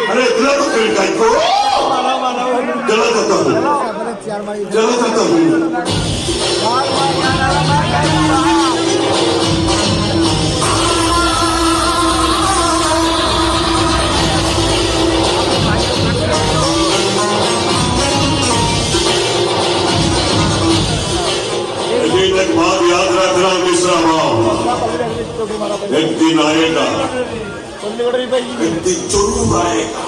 अरे तुला तो कळत काय को जलत होता जलत होता एक बात याद रखना मिश्रा भाव एक दिन आएगा एक दिन जरूर आएगा